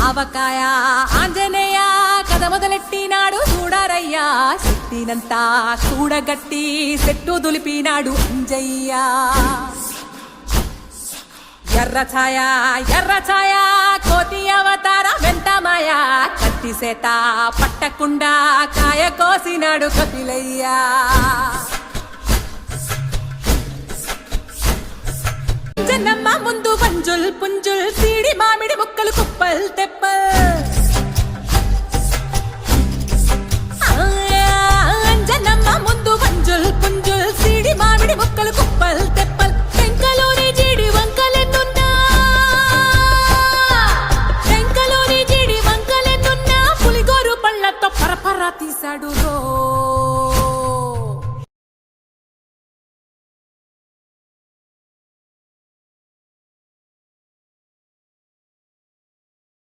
ఆవకాయ ఆంజనేయ కథ మొదలెట్టినాడు చూడరయ్యా శక్తినంతా చూడగట్టి చెట్టు దులిపినాడు అంజయ్య ఎర్ర ఛాయ కోతి అవతార వెంటమాయ కత్తి సేత పట్టకుండా కాయ కోసినాడు కపిలయ్యా జనమ్మ ముందు పంజుల్ పుంజుల్ సీడి మామిడి ముక్కలు కుప్పల్ తెప్పల్